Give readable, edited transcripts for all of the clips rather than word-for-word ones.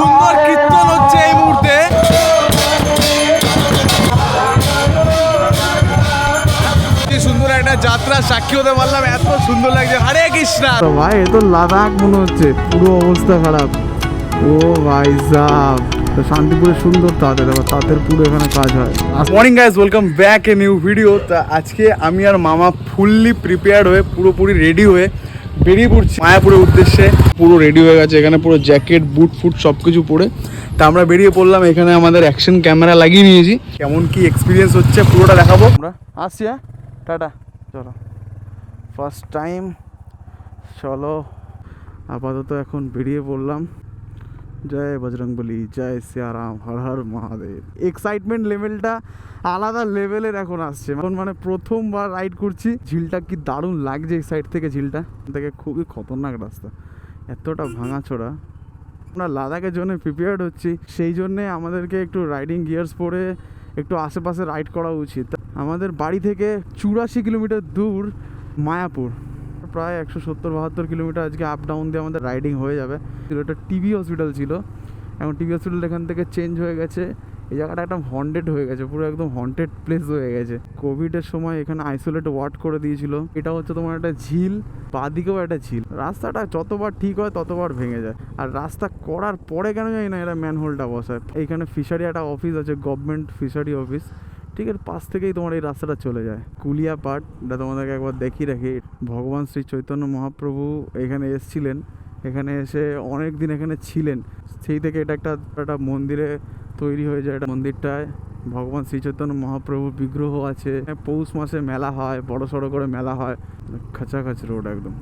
সুন্দর কীর্তন হচ্ছে এই মুহূর্তে। কি সুন্দর একটা যাত্রা সাক্ষী হতে পারলাম, এত সুন্দর লাগছে। হরে কৃষ্ণ ভাই, এ তো লাদাখ মনে হচ্ছে, পুরো অবস্থা খারাপ। ও ভাই সাহ, শান্তিপুরে সুন্দর তাঁতের, আবার তাঁতের পুরো এখানে কাজ হয়। Morning guys, welcome back a new video. তা আজকে আমি আর মামা ফুললি প্রিপেয়ার্ড হয়ে পুরোপুরি রেডি হয়ে বেরিয়ে পড়ছি মায়াপুরের উদ্দেশ্যে। পুরো রেডি হয়ে গেছে, এখানে পুরো জ্যাকেট বুট ফুট সব কিছু পরে তা আমরা বেরিয়ে পড়লাম। এখানে আমাদের অ্যাকশন ক্যামেরা লাগিয়ে নিয়েছি, কেমন কি এক্সপিরিয়েন্স হচ্ছে পুরোটা দেখাবো। আমরা আসছি, হ্যাঁ টাটা। চলো, ফার্স্ট টাইম, চলো আপাতত এখন বেরিয়ে পড়লাম। জয় বজরংবলী, জয় সিয়ারাম, হর হর মহাদেব। এক্সাইটমেন্ট লেভেলটা আলাদা লেভেলের এখন আসছে। এখন মানে প্রথমবার রাইড করছি। ঝিলটা কি দারুণ লাগছে এই সাইড থেকে, ঝিলটা থেকে খুবই খতরনাক রাস্তা, এতটা ভাঙাচোরা। আমরা লাদাখের জন্য প্রিপেয়ার্ড হচ্ছি, সেই জন্যে আমাদেরকে একটু রাইডিং গিয়ার্স পরে একটু আশেপাশে রাইড করা উচিত। আমাদের বাড়ি থেকে 84 কিলোমিটার দূর মায়াপুর, প্রায় 170-72 কিলোমিটার আজকে আপ ডাউন দিয়ে আমাদের রাইডিং হয়ে যাবে। এটা টিবি হসপিটাল ছিল, এখন টিবি হসপিটাল এখান থেকে চেঞ্জ হয়ে গেছে। এই জায়গাটা একটা হন্টেড হয়ে গেছে, পুরো একদম হন্টেড প্লেস হয়ে গেছে। কোভিডের সময় এখানে আইসোলেট ওয়ার্ড করে দিয়েছিল। এটা হচ্ছে তোমার একটা ঝিল, বাদিকেও একটা ঝিল। রাস্তাটা যতবার ঠিক হয় ততবার ভেঙে যায়, আর রাস্তা করার পরে কেন জানি না এরা ম্যানহোলটা বসায়। এইখানে ফিশারি একটা অফিস আছে, গভর্নমেন্ট ফিশারি অফিস, ঠিক এর পাশ থেকেই তোমার এই রাস্তাটা চলে যায়। কুলিয়া পাট, এটা তোমাদেরকে একবার দেখিয়ে রাখি। ভগবান শ্রী চৈতন্য মহাপ্রভু এখানে এসেছিলেন, এখানে এসে অনেক দিন এখানে ছিলেন। সেই থেকে এটা একটা মন্দিরে তৈরি হয়ে যায়। এটা মন্দিরটায় ভগবান শ্রী চৈতন্য মহাপ্রভুর বিগ্রহ আছে। পৌষ মাসে মেলা হয়, বড় সড়ো করে মেলা হয়। খাচাখাচ রোড একদম।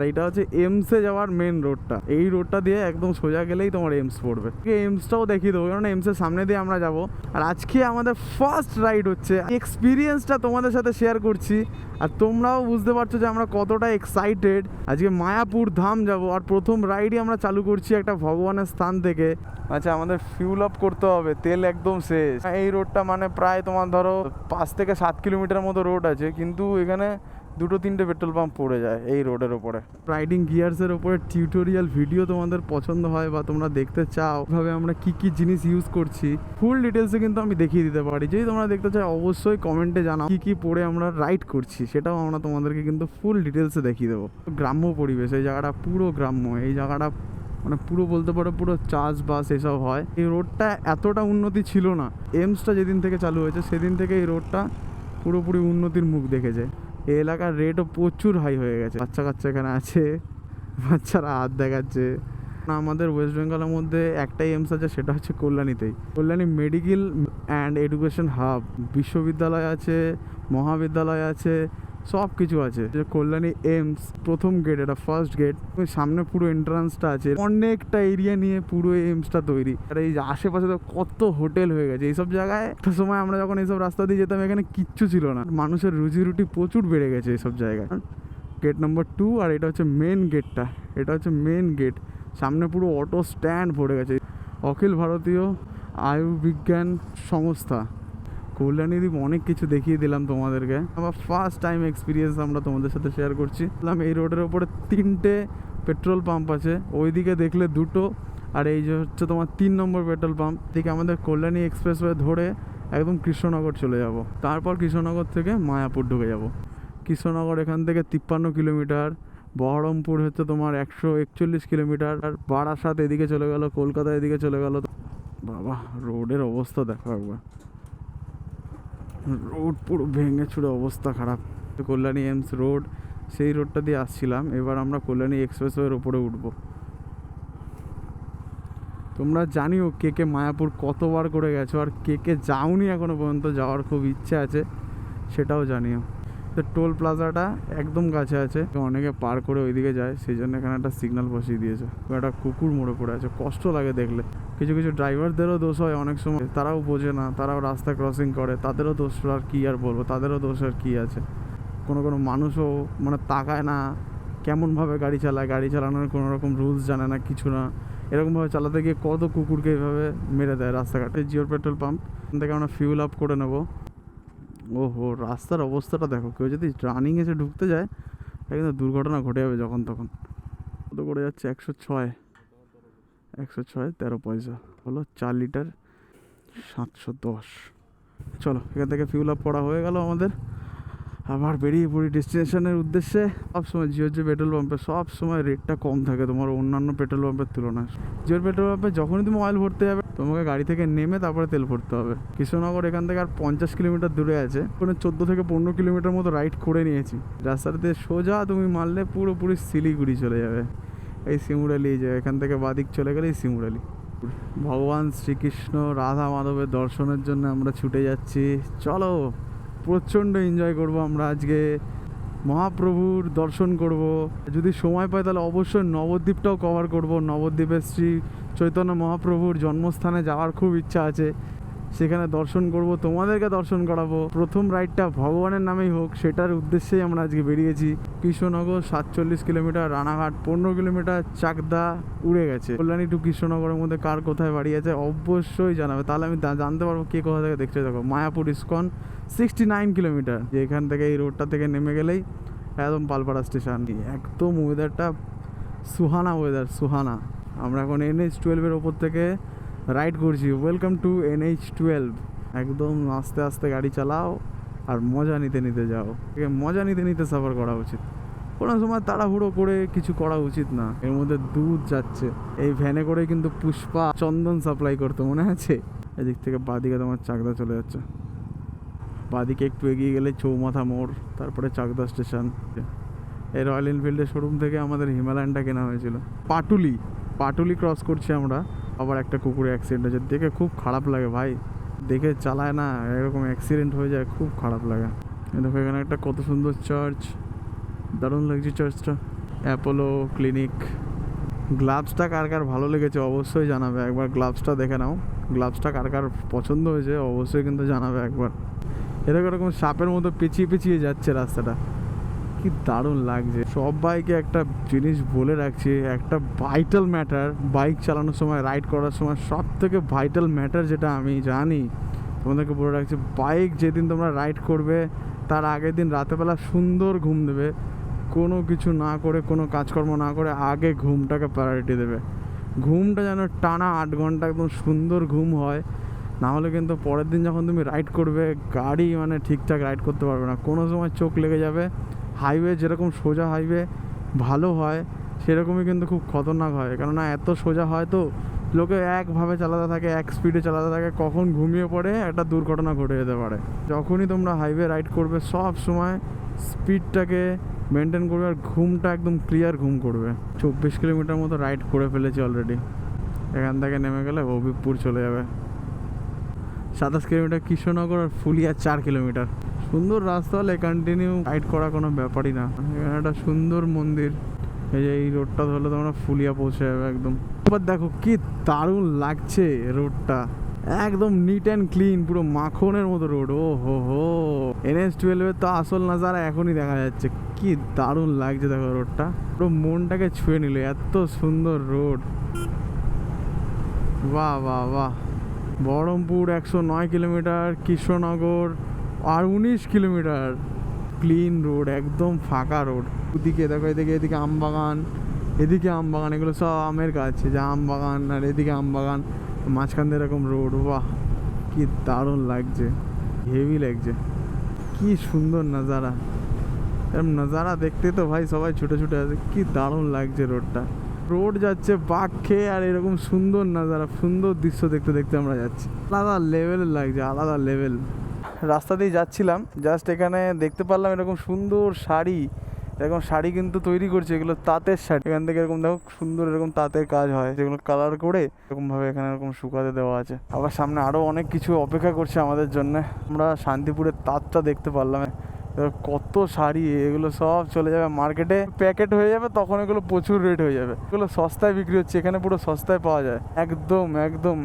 এইটা হচ্ছে এমসে যাওয়ার মেন রোডটা। এই রোডটা দিয়ে একদম সোজা গেলেই তোমার এমস পড়বে। এমসটাও দেখিয়ে দেবো, কারণ এমসের সামনে দিয়ে আমরা যাব। আর আজকে আমাদের ফার্স্ট রাইড হচ্ছে, এক্সপিরিয়েন্সটা তোমাদের সাথে শেয়ার করছি। আর তোমরাও বুঝতে পারছো যে আমরা কতটা এক্সাইটেড। আজকে মায়াপুর ধাম যাব, আর প্রথম রাইডই আমরা চালু করছি একটা ভগবানের স্থান থেকে। আচ্ছা, আমাদের ফিউল আপ করতে হবে, তেল একদম শেষ। এই রোডটা মানে প্রায় তোমার ধরো 5 থেকে 7 কিলোমিটার মতো রোড আছে, কিন্তু এখানে 2-3টে পেট্রোল পাম্প পড়ে যায় এই রোডের ওপরে। রাইডিং গিয়ার্সের ওপরে টিউটোরিয়াল ভিডিও তোমাদের পছন্দ হয় বা তোমরা দেখতে চাও ভাবে আমরা কি কি জিনিস ইউজ করছি, ফুল ডিটেলসে কিন্তু আমি দেখিয়ে দিতে পারি। যদি তোমরা দেখতে চাও অবশ্যই কমেন্টে জানাও কি কি পরে আমরা রাইড করছি, সেটাও আমরা তোমাদেরকে কিন্তু ফুল ডিটেলসে দেখিয়ে দেবো। গ্রাম্য পরিবেশ, এই জায়গাটা পুরো গ্রাম্য। এই জায়গাটা মানে পুরো বলতে পারো পুরো চাষবাস এসব হয়। এই রোডটা এতটা উন্নতি ছিল না। এমসটা যেদিন থেকে চালু হয়েছে সেদিন থেকে এই রোডটা পুরোপুরি উন্নতির মুখ দেখেছে। এই এলাকার রেটও প্রচুর হাই হয়ে গেছে। বাচ্চা কাচ্চা এখানে আছে, বাচ্চারা হাত দেখাচ্ছে। আমাদের ওয়েস্ট বেঙ্গলের মধ্যে একটাই এমস আছে, সেটা হচ্ছে কল্যাণীতেই। Kalyani medical and education hub, বিশ্ববিদ্যালয় আছে, মহাবিদ্যালয় আছে, সব কিছু আছে। যে কল্যাণী এমস প্রথম গেট, এটা ফার্স্ট গেট। সামনে পুরো এন্ট্রান্সটা আছে, অনেকটা এরিয়া নিয়ে পুরো এমসটা তৈরি। আর এই আশেপাশে তো কত হোটেল হয়ে গেছে এইসব জায়গায়। একটা সময় আমরা যখন এইসব রাস্তা দিয়ে যেতাম এখানে কিচ্ছু ছিল না। মানুষের রুজি রুটি প্রচুর বেড়ে গেছে এইসব জায়গায়। গেট নাম্বার 2, আর এটা হচ্ছে মেন গেটটা। এটা হচ্ছে মেন গেট। সামনে পুরো অটো স্ট্যান্ড পড়ে গেছে। অখিল ভারতীয় আয়ুর্বিজ্ঞান সংস্থা কল্যাণীদ্বীপ। অনেক কিছু দেখিয়ে দিলাম তোমাদেরকে। আমার ফার্স্ট টাইম এক্সপিরিয়েন্স আমরা তোমাদের সাথে শেয়ার করছি। এই রোডের ওপরে 3টে পেট্রোল পাম্প আছে, ওইদিকে দেখলে 2টো, আর এই যে হচ্ছে তোমার 3 নম্বর পেট্রোল পাম্প। এদিকে আমাদের কল্যাণী এক্সপ্রেসওয়ে ধরে একদম কৃষ্ণনগর চলে যাব, তারপর কৃষ্ণনগর থেকে মায়াপুর ঢুকে যাব। কৃষ্ণনগর এখান থেকে 53 কিলোমিটার, বহরমপুর হচ্ছে তোমার 141 কিলোমিটার, আর বারাসাত এদিকে চলে গেল, কলকাতা এদিকে চলে গেল। বাবা, রোডের অবস্থা দেখো একবার, রোড পুরো ভেঙে চুরে অবস্থা খারাপ। কল্যাণী এমস রোড, সেই রোডটা দিয়ে আসছিলাম। এবার আমরা কল্যাণী এক্সপ্রেসওয়ের ওপরে উঠবো। তোমরা জানিও কে কে মায়াপুর কতবার করে গেছো, আর কে কে যাওনি এখনো পর্যন্ত, যাওয়ার খুব ইচ্ছে আছে, সেটাও জানিও। তো টোল প্লাজাটা একদম কাছে আছে, অনেকে পার করে ওইদিকে যায়, সেই জন্য এখানে একটা সিগন্যাল বসিয়ে দিয়েছে। একটা কুকুর মরে পড়ে আছে, কষ্ট লাগে দেখলে। কিছু কিছু ড্রাইভারদেরও দোষ হয় অনেক সময়, তারাও বোঝে না, তারাও রাস্তা ক্রসিং করে, তাদেরও দোষ। আর কী আর বলবো, তাদেরও দোষ আর কী আছে। কোনো কোনো মানুষও মানে তাকায় না, কেমনভাবে গাড়ি চালায়, গাড়ি চালানোর কোনো রকম রুলস জানে না, কিছু না। এরকমভাবে চালাতে গিয়ে কত কুকুরকে এইভাবে মেরে দেয় রাস্তাঘাটে। জিওর পেট্রোল পাম্প থেকে আমরা ফিউল আপ করে নেবো। ওহো, রাস্তার অবস্থাটা দেখো। কেউ যদি রানিং এসে ঢুকতে যায় কিন্তু দুর্ঘটনা ঘটে যাবে যখন তখন। কত করে যাচ্ছে? 106। 106 13 পয়সা হলো 4 লিটার 710। চলো এখান থেকে ফিউল আপ করা হয়ে গেল আমাদের, আবার বেরিয়ে পড়ি ডেস্টিনেশনের উদ্দেশ্যে। সবসময় জিওর যে পেট্রোল পাম্পে সব সময় রেটটা কম থাকে তোমার অন্যান্য পেট্রোল পাম্পের তুলনায়। জিওর পেট্রোল পাম্পে যখনই তুমি অয়েল ভরতে যাবে তোমাকে গাড়ি থেকে নেমে তারপরে তেল ভরতে হবে। কৃষ্ণনগর এখান থেকে আর 50 কিলোমিটার দূরে আছে, ওখানে 14 থেকে 15 কিলোমিটার মতো রাইড করে নিয়েছি। রাস্তাতে সোজা তুমি মারলে পুরোপুরি শিলিগুড়ি চলে যাবে। এই শিমুরালি যে এখান থেকে বাদিক চলে গেলে এই শিমুরালি। ভগবান শ্রীকৃষ্ণ রাধা মাধবের দর্শনের জন্য আমরা ছুটে যাচ্ছি। চলো প্রচণ্ড এনজয় করব আমরা আজকে, মহাপ্রভুর দর্শন করব। যদি সময় পাই তাহলে অবশ্যই নবদ্বীপটাও কভার করব। নবদ্বীপের শ্রী চৈতন্য মহাপ্রভুর জন্মস্থানে যাওয়ার খুব ইচ্ছা আছে, সেখানে দর্শন করব, তোমাদেরকে দর্শন করাবো। প্রথম রাইডটা ভগবানের নামেই হোক সেটার উদ্দেশ্যেই আমরা আজকে বেরিয়েছি। কৃষ্ণনগর 47 কিলোমিটার, রানাঘাট 15 কিলোমিটার, চাকদা উড়ে গেছে। কল্যাণী টু কৃষ্ণনগরের মধ্যে কার কোথায় বাড়ি আছে অবশ্যই জানাবে, তাহলে আমি জানতে পারবো কে কোথা থেকে দেখতে যাবো। মায়াপুর ইস্কন 69 কিলোমিটার, যে এখান থেকে এই রোডটা থেকে নেমে গেলেই একদম পালপাড়া স্টেশন। একদম ওয়েদারটা সুহানা, ওয়েদার সুহানা। আমরা এখন NH-12 ওপর থেকে রাইড করছি। Welcome to NH-12। একদম আস্তে আস্তে গাড়ি চালাও আর মজা নিতে নিতে যাও। মজা নিতে নিতে সাফার করা উচিত, কোনো সময় তাড়াহুড়ো করে কিছু করা উচিত না। এর মধ্যে দুধ যাচ্ছে, এই ভ্যানে করে কিন্তু পুষ্পা চন্দন সাপ্লাই করতো মনে আছে। এদিক থেকে বাদিকে তোমার চাকদা চলে যাচ্ছে, বাদিকে একটু এগিয়ে গেলে চৌমাথা মোড়, তারপরে চাকদা স্টেশন। এই রয়্যাল এনফিল্ডের শোরুম থেকে আমাদের হিমালয়ানটা কেনা হয়েছিল। পাটুলি ক্রস করছি আমরা, আবার একটা কুকুরে অ্যাক্সিডেন্ট হয়েছে। দেখে খুব খারাপ লাগে ভাই, দেখে চালায় না এরকম অ্যাক্সিডেন্ট হয়ে যায়, খুব খারাপ লাগে। দেখো এখানে একটা কত সুন্দর চার্চ, দারুণ লাগছে চার্চটা। Apollo clinic. গ্লাভসটা কার কার ভালো লেগেছে অবশ্যই জানাবে, একবার গ্লাভসটা দেখে নাও। গ্লাভসটা কার কার পছন্দ হয়েছে অবশ্যই কিন্তু জানাবে একবার। এরকম সাপের মতো পেঁচিয়ে পেঁচিয়ে যাচ্ছে রাস্তাটা, কি দারুণ লাগছে। সবাইকে একটা জিনিস বলে রাখছি, একটা ভাইটাল ম্যাটার বাইক চালানোর সময়, রাইড করার সময় সব থেকে ভাইটাল ম্যাটার যেটা আমি জানি তোমাদেরকে বলে রাখছি, বাইক যেদিন তোমরা রাইড করবে তার আগের দিন রাতেরবেলা সুন্দর ঘুম দেবে। কোনো কিছু না করে, কোনো কাজকর্ম না করে আগে ঘুমটাকে প্রায়োরিটি দেবে। ঘুমটা যেন টানা 8 ঘন্টা একদম সুন্দর ঘুম হয়, না হলে কিন্তু পরের দিন যখন তুমি রাইড করবে গাড়ি মানে ঠিকঠাক রাইড করতে পারবে না। কোনো সময় চোখ লেগে যাবে। হাইওয়ে যেরকম সোজা হাইওয়ে ভালো হয় সেরকমই কিন্তু খুব খতরনাক হয়, কেননা এত সোজা হয় তো লোকে একভাবে চালাতে থাকে, এক স্পিডে চালাতে থাকে, কখন ঘুমিয়ে পড়ে একটা দুর্ঘটনা ঘটে যেতে পারে। যখনই তোমরা হাইওয়ে রাইড করবে সব সময় স্পিডটাকে মেনটেন করবে আর ঘুমটা একদম ক্লিয়ার ঘুম করবে। 24 কিলোমিটার মতো রাইড করে ফেলেছি অলরেডি। এখান থেকে নেমে গেলে হবিবপুর চলে যাবে। 27 কিলোমিটার কৃষ্ণনগর, আর ফুলিয়া 4 কিলোমিটার। সুন্দর রাস্তা হলে কন্টিনিউ রাইড করা কোনো ব্যাপারই না। এখানে একটা সুন্দর মন্দির, এই যে এই রোডটা ধরলে তোমরা ফুলিয়া পৌঁছে যাবে একদম। এবার দেখো কি দারুণ লাগছে রোডটা, একদম নিট অ্যান্ড ক্লিন, পুরো মাখনের মতো রোড। ও হো NH-12 তো আসল নাজারা এখনই দেখা যাচ্ছে, কি দারুণ লাগছে দেখো রোডটা, পুরো মনটাকে ছুঁয়ে নিল, এত সুন্দর রোড। বাহ বাহ বাহ। বহরমপুর 109 কিলোমিটার, কৃষ্ণনগর আর 19 কিলোমিটার। ক্লিন রোড, একদম ফাঁকা রোড। ওদিকে দেখো, এদিকে আমবাগান, এদিকে আমবাগান, এগুলো সব আমের গাছ, যে আমবাগান, আর এদিকে আমবাগান, মাঝখান দিয়ে এরকম রোড। বাহ কি দারুণ লাগছে, হেভি লাগছে, কি সুন্দর নাজারা। এরকম নাজারা দেখতে তো ভাই সবাই ছুটে ছুটে আসে, কি দারুণ লাগছে রোডটা। রোড যাচ্ছে বাঘ খেয়ে, আর এরকম সুন্দর নাজারা, সুন্দর দৃশ্য দেখতে দেখতে আমরা যাচ্ছি। আলাদা লেভেলের লাগছে, আলাদা লেভেল। রাস্তা দিয়ে যাচ্ছিলাম, জাস্ট এখানে দেখতে পারলাম এরকম সুন্দর শাড়ি, এরকম শাড়ি কিন্তু তৈরি করছে, এগুলো তাঁতের শাড়ি। এখান থেকে এরকম দেখো সুন্দর এরকম তাঁতের কাজ হয়, যেগুলো কালার করে এরকম ভাবে এখানে এরকম শুকাতে দেওয়া আছে। আবার সামনে আরো অনেক কিছু অপেক্ষা করছে আমাদের জন্য। আমরা শান্তিপুরের তাঁতটা দেখতে পারলাম, কত শাড়ি, এগুলো সব চলে যাবে মার্কেটে, প্যাকেট হয়ে যাবে, তখন এগুলো প্রচুর রেট হয়ে যাবে। এগুলো সস্তায় বিক্রি হচ্ছে, এখানে পুরো সস্তায় পাওয়া যায়, একদম একদম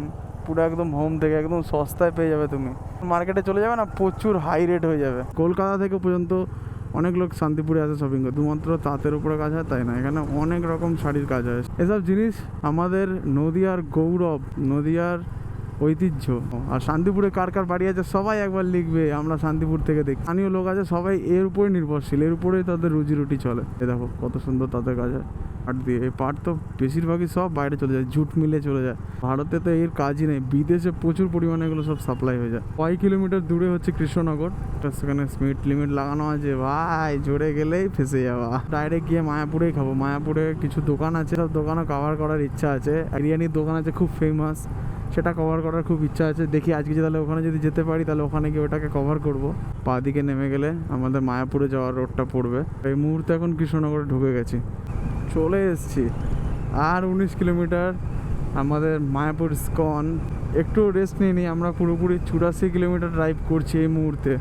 পুরো একদম হোম থেকে একদম সস্তায় পেয়ে যাবে। তুমি মার্কেটে চলে যাবে না, প্রচুর হাই রেট হয়ে যাবে। কলকাতা থেকে পর্যন্ত অনেক লোক শান্তিপুরে আসে শপিং করে, শুধুমাত্র তাঁতের উপরে কাজ হয় তাই না, এখানে অনেক রকম শাড়ির কাজ হয়। এসব জিনিস আমাদের নদিয়ার গৌরব, নদিয়ার ঐতিহ্য। আর শান্তিপুরে কার কার বাড়ি আছে সবাই একবার লিখবে, আমরা শান্তিপুর থেকে দেখি। স্থানীয় লোক আছে সবাই এর উপরে নির্ভরশীল, এর উপরেই তাদের রুজি রুটি চলে। এ দেখো কত সুন্দর তাদের কাজ হয়। পাট দিয়ে, এই পাট তো বেশিরভাগই সব বাইরে চলে যায়, জুট মিলে চলে যায়। ভারতে তো এর কাজই নেই, বিদেশে প্রচুর পরিমাণে এগুলো সব সাপ্লাই হয়ে যায়। 5 কিলোমিটার দূরে হচ্ছে কৃষ্ণনগর, সেখানে স্পিড লিমিট লাগানো আছে ভাই, জোরে গেলেই ফেসে যাওয়া। ডাইরেক্ট গিয়ে মায়াপুরেই খাবো। মায়াপুরে কিছু দোকান আছে, সব দোকানও কভার করার ইচ্ছা আছে। বিরিয়ানির দোকান আছে খুব ফেমাস, সেটা কভার করার খুব ইচ্ছা আছে। দেখি আজকে তাহলে ওখানে যদি যেতে পারি তাহলে ওখানে গিয়ে ওটাকে কভার করব। পা দিকে নেমে গেলে আমাদের মায়াপুরে যাওয়ার রোডটা পড়বে। এই মুহূর্তে এখন কৃষ্ণনগরে ঢুকে গেছি, চলে এসেছি। আর 19 কিলোমিটার আমাদের মায়াপুর ইসকন। একটু রেস্ট নিয়ে নিই, আমরা পুরোপুরি 84 কিলোমিটার ড্রাইভ করছি এই মুহূর্তে।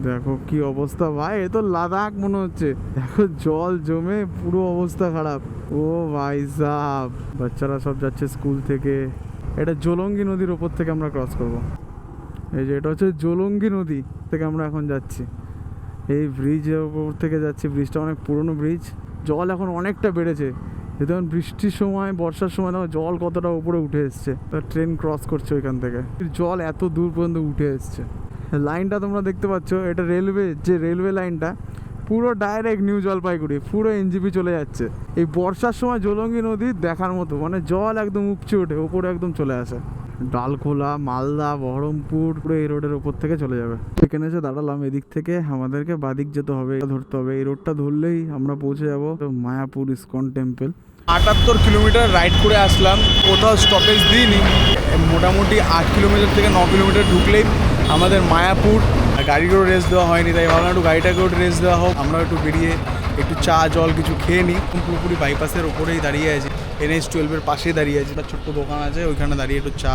দেখো কি অবস্থা ভাই, এ তো লাদাখ মনে হচ্ছে। দেখো জল জমে পুরো অবস্থা খারাপ। ও ভাই সাব, বাচ্চারা সব যাচ্ছে স্কুল থেকে। এটা জলঙ্গি নদীর ওপর থেকে আমরা ক্রস করব। এই যে এটা হচ্ছে জলঙ্গি নদী থেকে আমরা এখন যাচ্ছি। এই ব্রিজের ওপর থেকে যাচ্ছি, ব্রিজটা অনেক পুরনো ব্রিজ। জল এখন অনেকটা বেড়েছে, যেমন বৃষ্টির সময় বর্ষার সময় দেখো জল কতটা উপরে উঠে এসছে। ট্রেন ক্রস করছে ওইখান থেকে, জল এত দূর পর্যন্ত উঠে এসছে। লাইনটা তোমরা দেখতে পাচ্ছ, এটা রেলওয়ে, যে রেলওয়ে লাইনটা পুরো ডাইরেক্ট নিউ জলপাইগুড়ি, পুরো এনজিপি চলে যাচ্ছে। এই বর্ষার সময় জলঙ্গি নদী দেখার মতো, মানে জল একদম উপচে ওঠে, ওপরে একদম চলে আসে। ডালখোলা, মালদা, বহরমপুর পুরো এই রোডের ওপর থেকে চলে যাবে। এখানে এসে দাঁড়ালাম, এদিক থেকে আমাদেরকে বাদিক যেতে হবে, ধরতে হবে। এই রোডটা ধরলেই আমরা পৌঁছে যাবো Mayapur ISKCON temple. 78 kilometre ride করে আসলাম, কোথাও স্টপেজ দিইনি। মোটামুটি 8 কিলোমিটার থেকে 9 কিলোমিটার ঢুকলেই আমাদের মায়াপুর। গাড়িরও রেস্ট দেওয়া হয়নি, তাই ভাবলাম একটু গাড়িটাকেও রেস্ট দেওয়া হোক। আমরা একটু বেরিয়ে একটু চা জল কিছু খেয়ে নিই। পুরোপুরি বাইপাসের ওপরেই দাঁড়িয়ে আছি, NH-12 পাশেই দাঁড়িয়ে আছি। একটা ছোট্ট দোকান আছে, ওইখানে দাঁড়িয়ে একটু চা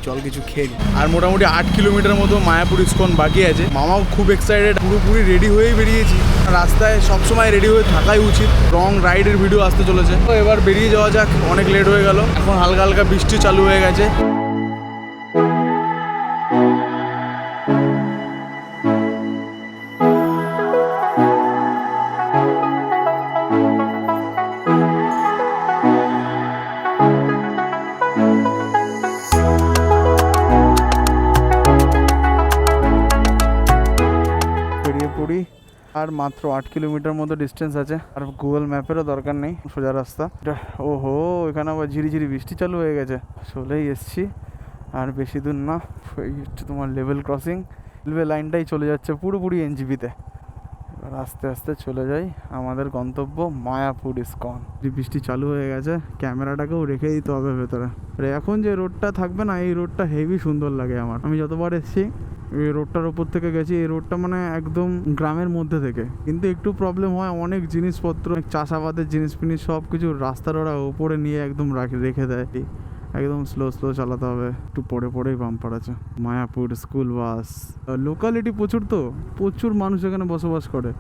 জল কিছু খেয়ে নিই। আর মোটামুটি 8 কিলোমিটার মতো মায়াপুর ইসকন বাকি আছে। মামাও খুব এক্সাইটেড, পুরোপুরি রেডি হয়েই বেরিয়েছি। রাস্তায় সবসময় রেডি হয়ে থাকাই উচিত, রং রাইডের ভিডিও আসতে চলেছে। তো এবার বেরিয়ে যাওয়া যাক, অনেক লেট হয়ে গেল। এখন হালকা হালকা বৃষ্টি চালু হয়ে গেছে। আর মাত্র 8 কিলোমিটার মতো ডিস্টেন্স আছে, আর গুগল ম্যাপেরও দরকার নেই, সোজা রাস্তা। ওহো, এখানে আবার ঝিরিঝিরি বৃষ্টি চালু হয়ে গেছে। চলেই এসছি, আর বেশি দূর না। এই হচ্ছে তোমার লেভেল ক্রসিং, রেলওয়ে লাইনটাই চলে যাচ্ছে পুরোপুরি এনজিপিতে। এবার আস্তে আস্তে চলে যাই আমাদের গন্তব্য মায়াপুর ইসকন। বৃষ্টি চালু হয়ে গেছে, ক্যামেরাটাকেও রেখে দিতে হবে ভেতরে। এখন যে রোডটা থাকবে না, এই রোডটা হেভি সুন্দর লাগে আমার। আমি যতবার এসেছি এই রোডটার ওপর থেকে গেছি, এই রোডটা মানে একদম গ্রামের মধ্যে থেকে। কিন্তু একটু প্রবলেম হয়, অনেক জিনিসপত্র, চাষাবাদের জিনিস ফিনিস সব কিছু রাস্তার ওরা ওপরে নিয়ে একদম রেখে দেয়। একদম স্লো স্লো চালাতে হবে, একটু পরে পরেই বাম্পার আছে। মায়াপুর স্কুল বাস, লোকালিটি প্রচুর, তো প্রচুর মানুষ এখানে বসবাস করে।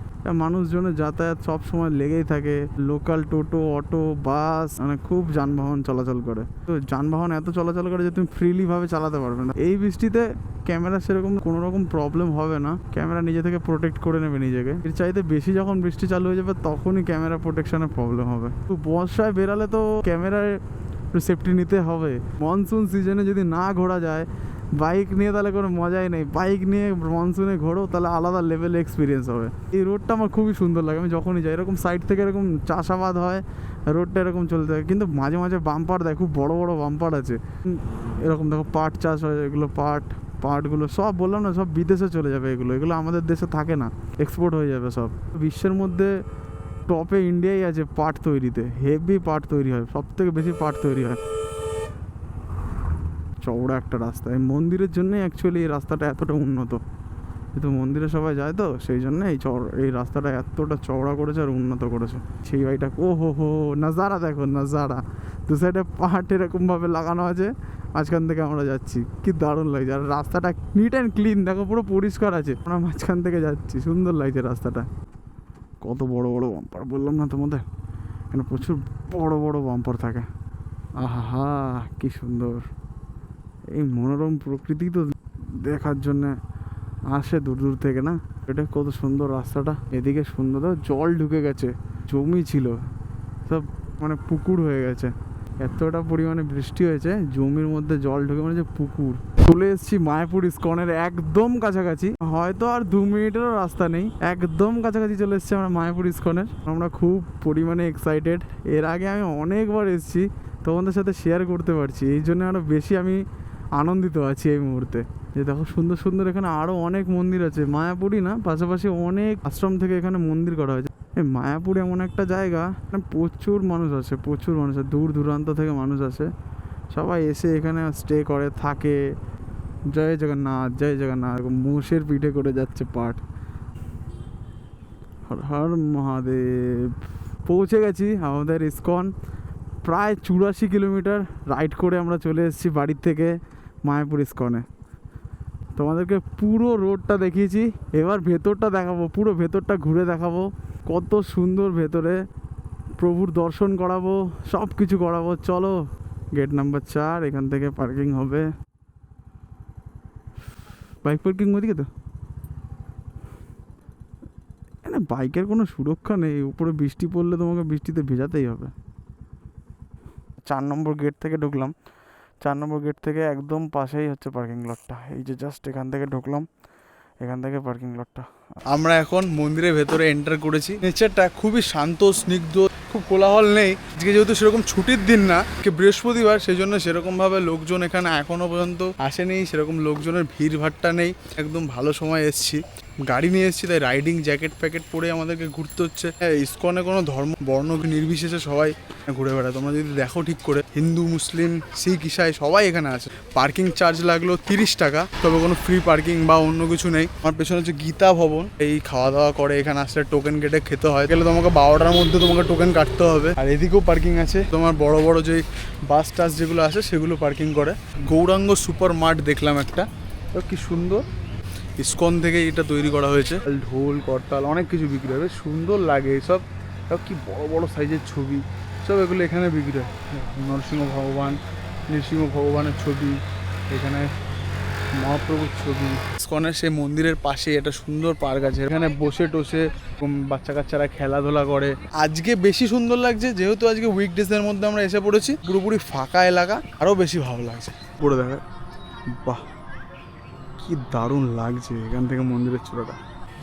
মানুষজনের যাতায়াত সব সময় লেগেই থাকে। লোকাল টোটো, অটো, বাস, মানে খুব যানবাহন চলাচল করে। তো যানবাহন এত চলাচল করে যে তুমি ফ্রিলি ভাবে চালাতে পারবে না। এই বৃষ্টিতে ক্যামেরা সেরকম কোনো রকম প্রবলেম হবে না, ক্যামেরা নিজে থেকে প্রোটেক্ট করে নেবে নিজেকে। এর চাইতে বেশি যখন বৃষ্টি চালু হয়ে যাবে তখনই ক্যামেরা প্রোটেকশনের প্রবলেম হবে। তো বর্ষায় বেরালে তো ক্যামেরায় একটু সেফটি নিতে হবে। মনসুন সিজনে যদি না ঘোরা যায় বাইক নিয়ে, তাহলে কোনো মজাই নেই। বাইক নিয়ে মনসুনে ঘোরো, তাহলে আলাদা লেভেলে এক্সপিরিয়েন্স হবে। এই রোডটা আমার খুবই সুন্দর লাগে, আমি যখনই যাই। এরকম সাইড থেকে এরকম চাষাবাদ হয়, রোডটা এরকম চলতে থাকে, কিন্তু মাঝে মাঝে বাম্পার দেয়, খুব বড় বড় বাম্পার আছে। এরকম দেখো পাট চাষ হয়, এগুলো পাটগুলো সব বললাম না, সব বিদেশে চলে যাবে। এগুলো আমাদের দেশে থাকে না, এক্সপোর্ট হয়ে যাবে সব। বিশ্বের মধ্যে টপে ইন্ডিয়াই আছে পাট তৈরিতে, হেভি পাট তৈরি হয়, সব থেকে বেশি পাট তৈরি হয়। চওড়া একটা রাস্তা, এই মন্দিরের জন্যই অ্যাকচুয়ালি এই রাস্তাটা এতটা উন্নত। যেহেতু মন্দিরে সবাই যায়, তো সেই জন্য এই রাস্তাটা এতটা চওড়া করেছে আর উন্নত করেছে। সেই বাড়িটা, ও হো, নাজারা দেখো, নাজারা। দু সাইডে পাট এরকমভাবে লাগানো আছে, মাঝখান থেকে আমরা যাচ্ছি, কি দারুণ লাগছে। আর রাস্তাটা নিট অ্যান্ড ক্লিন, দেখো পুরো পরিষ্কার আছে। আমরা মাঝখান থেকে যাচ্ছি, সুন্দর লাগছে রাস্তাটা। কত বড় বড় বাম্পার, বললাম না তোমাদের, এখানে প্রচুর বড় বড় বাম্পার থাকে। আহা কি সুন্দর, এই মনোরম প্রকৃতি তো দেখার জন্যে আসে দূর দূর থেকে না। এটা কত সুন্দর রাস্তাটা, এদিকে সুন্দর জল ঢুকে গেছে, জমি ছিল সব মানে পুকুর হয়ে গেছে। এতটা পরিমাণে বৃষ্টি হয়েছে, জমির মধ্যে জল ঢুকে, মানে যে পুকুর। চলে এসেছি মায়াপুর ইস্কনের একদম কাছাকাছি, হয়তো আর 2 মিনিটেরও রাস্তা নেই, একদম কাছাকাছি চলে এসেছি আমরা মায়াপুর ইস্কনের। আমরা খুব পরিমাণে এক্সাইটেড। এর আগে আমি অনেকবার এসেছি, তোমাদের সাথে শেয়ার করতে পারছি, এই জন্য আরও বেশি আমি আনন্দিত আছি এই মুহূর্তে। যে দেখো সুন্দর সুন্দর এখানে আরও অনেক মন্দির আছে, মায়াপুরই না পাশাপাশি অনেক আশ্রম থেকে এখানে মন্দির করা হয়েছে। এই মায়াপুর এমন একটা জায়গা, প্রচুর মানুষ আসে, প্রচুর মানুষ আসে, দূর দূরান্ত থেকে মানুষ আসে, সবাই এসে এখানে স্টে করে থাকে। জয় জগন্নাথ, জয় জগন্নাথ। মোষের পিঠে করে যাচ্ছে পাঠ। হর হর মহাদেব। পৌঁছে গেছি আমাদের ইস্কন। প্রায় 84 কিলোমিটার রাইড করে আমরা চলে এসেছি বাড়ির থেকে মায়াপুর ইস্কনে। তোমাদেরকে পুরো রোডটা দেখিয়েছি, এবার ভেতরটা দেখাবো, পুরো ভেতরটা ঘুরে দেখাবো। কত সুন্দর ভেতরে, প্রভুর দর্শন করাবো, সব কিছু করাবো। চলো, গেট নাম্বার 4, এখান থেকে পার্কিং হবে। বাইক পার্কিং ওদিকে তো, না বাইকের কোনো সুরক্ষা নেই, উপরে বৃষ্টি পড়লে তোমাকে বৃষ্টিতে ভেজাতেই হবে। 4 নম্বর গেট থেকে ঢুকলাম, 4 নম্বর গেট থেকে একদম পাশেই হচ্ছে পার্কিং লটটা। এই যে জাস্ট এখান থেকে ঢুকলাম, এখান থেকে পার্কিং লটটা। আমরা এখন মন্দিরের ভেতরে এন্টার করেছি। নেচারটা খুবই শান্ত, স্নিগ্ধ, খুব কোলাহল নেই। আজকে যেহেতু সেরকম ছুটির দিন না, বৃহস্পতিবার, সেই জন্য সেরকমভাবে লোকজন এখানে এখনও পর্যন্ত আসেনি, সেরকম লোকজনের ভিড় ভাট্টা নেই। একদম ভালো সময় এসেছি, গাড়ি নিয়ে এসেছি, তাই রাইডিং জ্যাকেট প্যাকেট পরে আমাদেরকে ঘুরতে হচ্ছে। ইসকনে কোনো ধর্ম বর্ণ নির্বিশেষে সবাই ঘুরে বেড়ায়। তোমরা যদি দেখো ঠিক করে, হিন্দু, মুসলিম, শিখ, ইসাই সবাই এখানে আছে। পার্কিং চার্জ লাগলো 30 টাকা, তবে কোনো ফ্রি পার্কিং বা অন্য কিছু নেই। আমার পেছনে হচ্ছে গীতা ভবন, এই খাওয়া দাওয়া করে এখানে আসলে টোকেন কেটে খেতে হয়। গেলে তোমাকে 12টার মধ্যে তোমাকে টোকেন কাটতে হবে। আর এদিকেও পার্কিং আছে, তোমার বড় বড় যে বাস টাস যেগুলো আছে সেগুলো পার্কিং করে। গৌরাঙ্গ সুপার মার্ট দেখলাম একটা, তো কি সুন্দর। ইসকন থেকে এটা তৈরি করা হয়েছে। ঢোল, করতাল, অনেক কিছু বিক্রি হবে, সুন্দর লাগে এসব। সব কি বড় বড় সাইজের ছবি, সব এগুলো এখানে বিক্রি হয়। নরসিংহ ভগবানের ছবি, এখানে মহাপ্রভুর ছবি। ইসকনের সেই মন্দিরের পাশে একটা সুন্দর পার্ক আছে, এখানে বসে টসে বাচ্চা কাচ্চারা খেলাধুলা করে। আজকে বেশি সুন্দর লাগছে, যেহেতু আজকে উইকডেজের মধ্যে আমরা এসে পড়েছি, পুরোপুরি ফাঁকা এলাকা, আরও বেশি ভালো লাগছে। পুরো দেখা, বাহ কি দারুণ লাগছে এখান থেকে মন্দিরের চূড়াটা।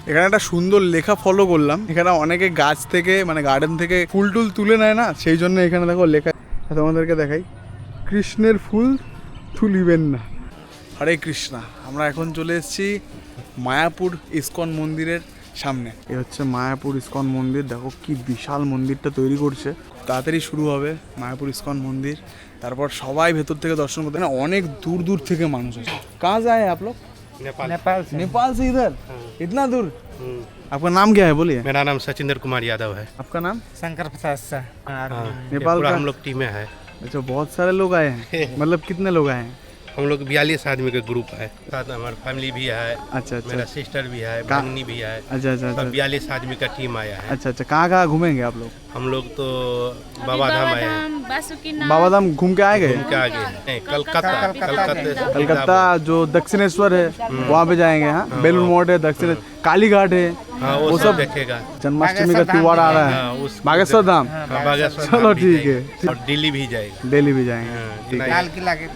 এখানে একটা সুন্দর লেখা ফলো করলাম, এখানে অনেকে গাছ থেকে মানে গার্ডেন থেকে ফুল টুল তুলে নেয় না, সেই জন্য এখানে দেখো লেখা। তোমাদেরকে দেখাই, কৃষ্ণের ফুল তুলিবেন না। হরে কৃষ্ণা। আমরা এখন চলে এসেছি মায়াপুর ইসকন মন্দিরের সামনে। এ হচ্ছে মায়াপুর ইসকন মন্দির। দেখো কি বিশাল মন্দিরটা তৈরি করছে। তাড়াতাড়ি শুরু হবে মায়াপুর ইসকন মন্দির, তারপর সবাই ভেতর থেকে দর্শন করতে। না অনেক দূর দূর থেকে মানুষ আসে। কাहाँ से आए आप लोग? नेपाल से इधर इतना दूर? आपका नाम क्या है बोलिए? मेरा नाम सचिंदर कुमार यादव है। आपका नाम? शंकर प्रसाद शाह। नेपाल पूरा का हम लोग टीम में है। अच्छा, बहुत सारे लोग आए हैं। मतलब कितने लोग आए हैं? हम लोग 42 आदमी का ग्रुप है, साथ हमारी फैमिली भी है। अच्छा अच्छा मेरा सिस्टर भी है, भगनी भी है। अच्छा अच्छा सब 42 आदमी का टीम आया है। अच्छा अच्छा। कहाँ कहाँ घूमेंगे आप लोग? हम लोग तो बाबा धाम आए हैं, बाबा धाम घूम के आए गए? उनके आगे नहीं, कलकत्ता कलकत्ता जो दक्षिणेश्वर है वहाँ पे जाएंगे। हाँ, बेलूर मठ है, दक्षिण काली घाट है, हाँ वो वो सब सब देखेगा। जन्माष्टमी का त्योहार आ रहा है। हाँ, उस बागेश्वर धाम, हाँ, बागेश्वर चलो धाम भी ठीक है। जाएगा। और दिल्ली भी जाएगा। दिल्ली भी जाएंगे। हाँ, ठीक है। लाल किला के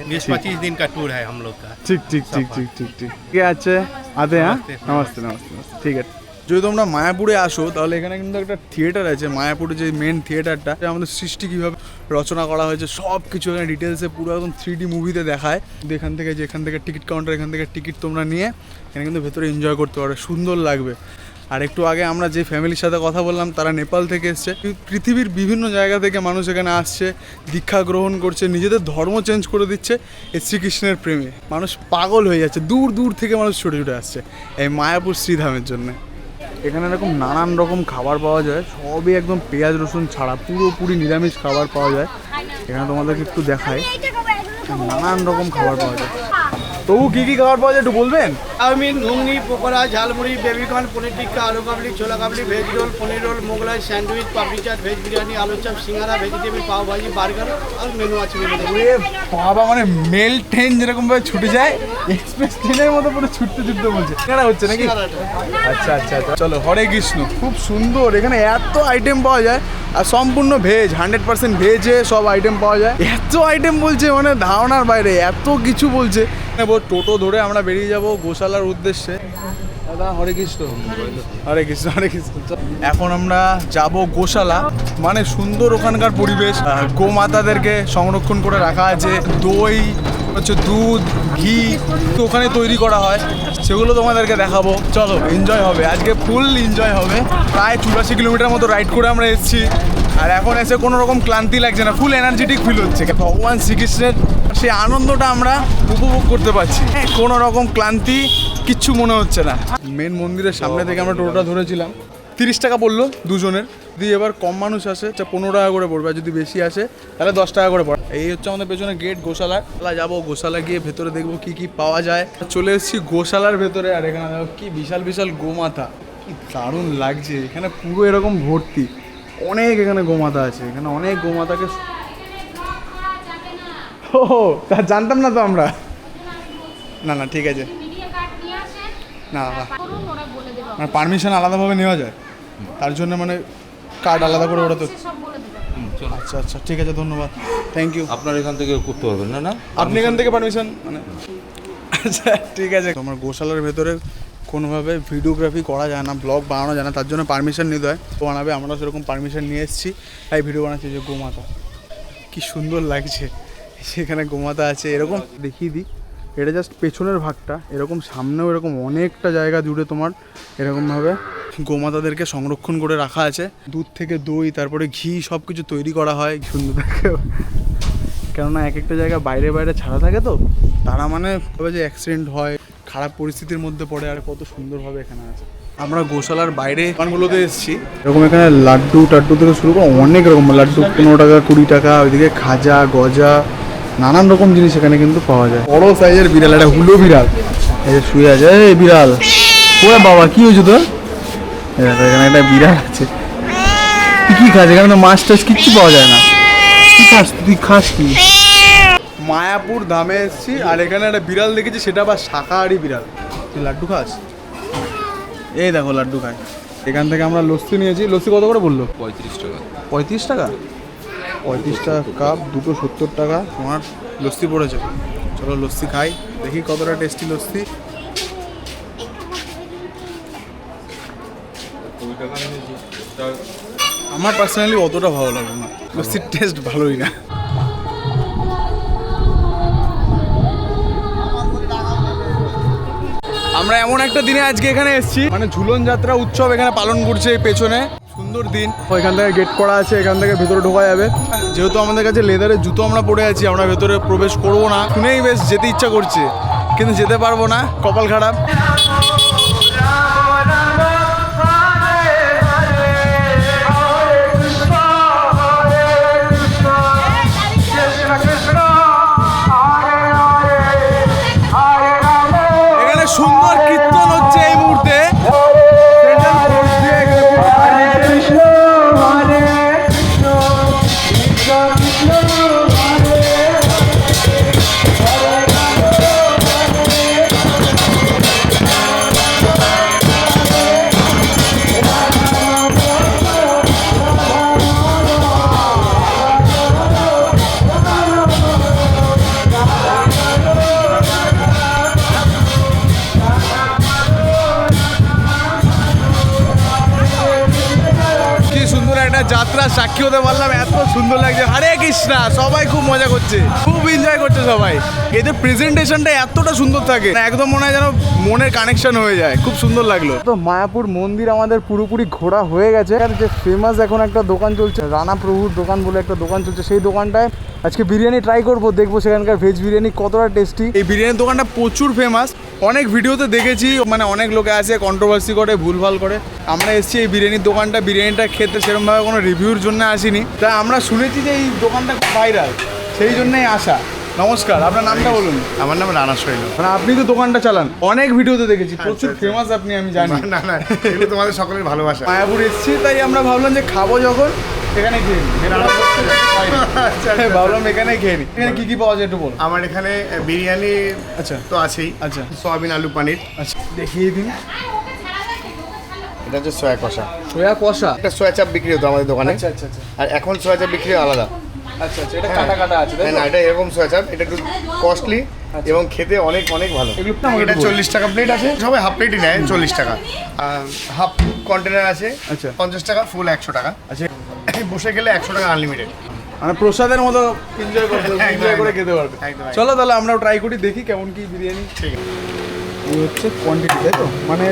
20-25 दिन का टूर है हम लोग का। ঠিক ঠিক ঠিক ঠিক ঠিক ঠিক ঠিক আছে। আতে হ্যাঁ, নমস্তে নমস্তে নমস্তে। ঠিক আছে। যদি তোমরা মায়াপুরে আসো তাহলে এখানে কিন্তু একটা থিয়েটার আছে, মায়াপুরে যে মেন থিয়েটারটা, আমাদের সৃষ্টি কীভাবে রচনা করা হয়েছে সব কিছু এখানে ডিটেলসে পুরো একদম 3D মুভিতে দেখায়। এখান থেকে যেখান থেকে টিকিট কাউন্টার, এখান থেকে টিকিট তোমরা নিয়ে এখানে কিন্তু ভেতরে এনজয় করতে পারবে, সুন্দর লাগবে। আর একটু আগে আমরা যে ফ্যামিলির সাথে কথা বললাম, তারা নেপাল থেকে এসছে। পৃথিবীর বিভিন্ন জায়গা থেকে মানুষ এখানে আসছে, দীক্ষা গ্রহণ করছে, নিজেদের ধর্ম চেঞ্জ করে দিচ্ছে এই শ্রীকৃষ্ণের প্রেমে। মানুষ পাগল হয়ে যাচ্ছে, দূর দূর থেকে মানুষ ছুটে ছুটে আসছে এই মায়াপুর শ্রীধামের জন্য। এখানে এরকম নানান রকম খাবার পাওয়া যায়, সবই একদম পেঁয়াজ রসুন ছাড়া, পুরোপুরি নিরামিষ খাবার পাওয়া যায়। এখানে তোমাদেরকে একটু দেখায়, নানান রকম খাবার পাওয়া যায়। তবু কি কি খাবার পাওয়া যায় একটু বলবেন? চাউমিন, ঘুগনি, পকোড়া, ঝালমুড়ি, বেবিকর্ন, পনির টিক্কা, আলু কাবলি, ছোলা কাবলি, ভেজ রোল, পনির রোল, মোগলাই, স্যান্ডউইচ, পাপড়ি চাট, ভেজ বিরিয়ানি, আলু চপ, সিঙ্গারা, ভেজিটেবিল, পাও ভাজি, বার্গার আর মেনু আছে মেনুতে। ওরে বাবা, মানে মেল ট্রেন যেরকম ভাবে ছুটে যায়, এক্সপ্রেস ট্রেনের মতো পুরো ছুটতে ছুটতে বলছে কেনা হচ্ছে নাকি? আচ্ছা আচ্ছা আচ্ছা, চলো হরে কৃষ্ণ। খুব সুন্দর, এখানে এত আইটেম পাওয়া যায় আর সম্পূর্ণ ভেজ, 100% ভেজে সব আইটেম পাওয়া যায়। এত আইটেম বলছে মানে ধারণার বাইরে, এত কিছু বলছে। টোটো ধরে আমরা বেরিয়ে যাব গোশালার উদ্দেশ্যে। দাদা হরে কৃষ্ণ। হরে কৃষ্ণ হরে কৃষ্ণ। এখন আমরা যাব গোশালা, মানে সুন্দর ওখানকার পরিবেশ, গোমাতাদেরকে সংরক্ষণ করে রাখা আছে, দই হচ্ছে দুধ ঘি তো ওখানে তৈরি করা হয়, সেগুলো তোমাদেরকে দেখাবো। চলো এনজয় হবে আজকে, ফুল এনজয় হবে। প্রায় 84 কিলোমিটার মতো রাইড করে আমরা এসেছি, আর এখন এসে কোনো রকম ক্লান্তি লাগছে না, ফুল এনার্জেটিক ফিল হচ্ছে। ভগবান শ্রীকৃষ্ণের সেই আনন্দটা আমরা উপভোগ করতে পারছি, কোনো রকম ক্লান্তি কিচ্ছু মনে হচ্ছে না। মেন মন্দিরের সামনে থেকে আমরা টোটোটা ধরেছিলাম, 30 টাকা পড়লো দুজনের। যদি এবার কম মানুষ আসে 15 টাকা করে পড়বে, আর যদি বেশি আসে তাহলে 10 টাকা করে পড়ে। এই হচ্ছে আমাদের পেছনে গেট গোশালা। যাবো গোশালা, গিয়ে ভেতরে দেখবো কি কি পাওয়া যায়। চলে এসেছি গোশালার ভেতরে, আর এখানে দেখো কি বিশাল বিশাল গোমাতা, কি দারুণ লাগছে। এখানে পুরো এরকম ভর্তি, অনেক এখানে গোমাতা আছে, এখানে অনেক গোমাতাকে। ও তা জানতাম না তো আমরা। না না ঠিক আছে, না না মানে পারমিশন আলাদাভাবে নেওয়া যায়, তার জন্য মানে কার্ড আলাদা করে ওটা তো। আচ্ছা আচ্ছা ঠিক আছে, ধন্যবাদ, থ্যাংক ইউ। আপনার এখান থেকে করতে পারবেন না? না আপনি এখান থেকে পারমিশন মানে, আচ্ছা ঠিক আছে। আমার গোশালার ভেতরে কোনোভাবে ভিডিওগ্রাফি করা যায় না, ব্লগ বানানো যায় না, তার জন্য পারমিশন নিতে হয়। তো বানাবে, আমরা সেরকম পারমিশন নিয়ে এসেছি, তাই ভিডিও বানাচ্ছি। যে গোমাতা কি সুন্দর লাগছে, সেখানে গোমাতা আছে। এরকম দেখিয়ে দিই, এটা জাস্ট পেছনের ভাগটা, এরকম সামনেও এরকম অনেকটা জায়গা জুড়ে তোমার এরকমভাবে গোমাতাদেরকে সংরক্ষণ করে রাখা আছে। দুধ থেকে দই, তারপরে ঘি, সব কিছু তৈরি করা হয়। সুন্দর দেখে, কেননা এক একটা জায়গা বাইরে বাইরে ছাড়া থাকে, তো তারা মানে ভাবে যে অ্যাক্সিডেন্ট হয়, খারাপ পরিস্থিতির মধ্যে পড়ে। আর কত সুন্দরভাবে এখানে আছে। আমরা গোশালার বাইরে দোকানগুলোতে এসেছি, এরকম এখানে লাড্ডু টাড্ডু থেকে শুরু করে অনেক রকম লাড্ডু, 15 টাকা 20 টাকা, ওইদিকে খাজা গজা, নানান রকম জিনিস এখানে কিন্তু পাওয়া যায়। বড় সাইজের বিড়াল, একটা হুলো বিড়াল এই যে শুয়ে আছে। এই বিড়াল, ওরে বাবা কি হয়েছে তোর? এখানে একটা বিড়াল আছে। তুই কি খাস? এখানে তো মাছ টাছ কিচ্ছু পাওয়া যায় না। কি খাস তুই? খাস কি? মায়াপুর ধামে এসেছি, আর এখানে একটা বিড়াল দেখেছি, সেটা আবার শাকাহারি বিড়াল। তুই লাড্ডু খাস? এই দেখো লাড্ডু খায়। এখান থেকে আমরা লস্যি নিয়েছি। লস্যি কত করে বললো? 35 টাকা। 35 টাকা? 35 টাকা কাপ, দুটো 70 টাকা তোমার লস্যি পড়েছে। চলো লস্যি খাই, দেখি কতটা টেস্টি লস্যি। আমার পার্সোনালি অতটা ভালো লাগলো না, লস্যির টেস্ট ভালোই না। আমরা এমন একটা দিনে আজকে এখানে এসেছি, মানে ঝুলন যাত্রা উৎসব এখানে পালন করছে এই পেছনে। সুন্দর দিন, এখান থেকে গেট করা আছে, এখান থেকে ভেতরে ঢোকা যাবে। যেহেতু আমাদের কাছে লেদারের জুতো আমরা পরে আছি, আমরা ভেতরে প্রবেশ করবো না। শুনেই বেশ যেতে ইচ্ছা করছে, কিন্তু যেতে পারবো না, কপাল খারাপ। এখানে সুন্দর কীর্তন হচ্ছে এই মুহূর্তে। যাত্রা সাক্ষী হতে পারলাম, এত সুন্দর লাগছে। হরে কৃষ্ণা, সবাই খুব মজা করছে, খুব এনজয় করছে সবাই। এদের প্রেজেন্টেশনটা এতটা সুন্দর থাকে, একদম মনে হয় যেন মনের কানেকশন হয়ে যায়। খুব সুন্দর লাগলো। তো মায়াপুর মন্দির আমাদের পুরোপুরি ঘোরা হয়ে গেছে। আর যে ফেমাস এখন একটা দোকান চলছে, রানা প্রভুর দোকান বলে একটা দোকান চলছে, সেই দোকানটায় আজকে বিরিয়ানি ট্রাই করবো, দেখবো সেখানকার ভেজ বিরিয়ানি কতটা টেস্টি। এই বিরিয়ানির দোকানটা প্রচুর ফেমাস, অনেক ভিডিওতে দেখেছি, মানে অনেক লোকে আসে কন্ট্রোভার্সি করে, ভুলভাল করে। আমরা এসেছি এই বিরিয়ানির দোকানটা, বিরিয়ানিটা খেতে সেরকমভাবে কোনো রিভিউর জন্য আসিনি, তাই আমরা শুনেছি যে এই দোকানটা ভাইরাল, সেই জন্যই আসা। নমস্কার, আপনার নামটা বলুন। আমার নাম রানা শৈল। মানে আপনি তো দোকানটা চালান, অনেক ভিডিওতে দেখেছি, প্রচুর ফেমাস আপনি, আমি জানি। না না, এগুলো তোমাদের সকলের ভালোবাসা। মায়াপুর এসেছি, তাই আমরা ভাবলাম যে খাবো যখন এখানে খেয়ে নিই। ভাবলাম এখানে খেয়ে নিই। এখানে কি কি পাওয়া যায় একটু বল। আমার এখানে বিরিয়ানি আচ্ছা তো আছেই, আচ্ছা সয়াবিন আলু পানির, আচ্ছা, দেখিয়ে দিন। এটা হচ্ছে সয়া কষা। সোয়া কষা। একটা সয়া চাপ বিক্রি হতো আমাদের দোকানে, আচ্ছা আচ্ছা আচ্ছা আর এখন সয়া চাপ বিক্রি হয় আলাদা। আচ্ছা আচ্ছা, এটা কাটা কাটা আছে তাই না তো? না, এটা এরকম সয়া চাপ, এটা একটু কস্টলি এবং খেতে অনেক অনেক ভালো। এগুলো তো আমাকে এটা একটু বল। 40 টাকা প্লেট আছে, সবাই হাফ প্লেটই নেয় 40 টাকা। হাফ কন্টেনার আছে আচ্ছা। 50 টাকা, ফুল 100 টাকা। আচ্ছা, বসে গেলে 100 টাকা আনলিমিটেড। মানে প্রসাদের মতো এনজয় করতে একদম, এনজয় করে একদম। খেতে পারবে। একদম, একদম। চলো তাহলে আমরাও ট্রাই করি, দেখি কেমন কি বিরিয়ানি। ঠিক আছে। এই হচ্ছে কোয়ান্টিটি, তাই তো? মানে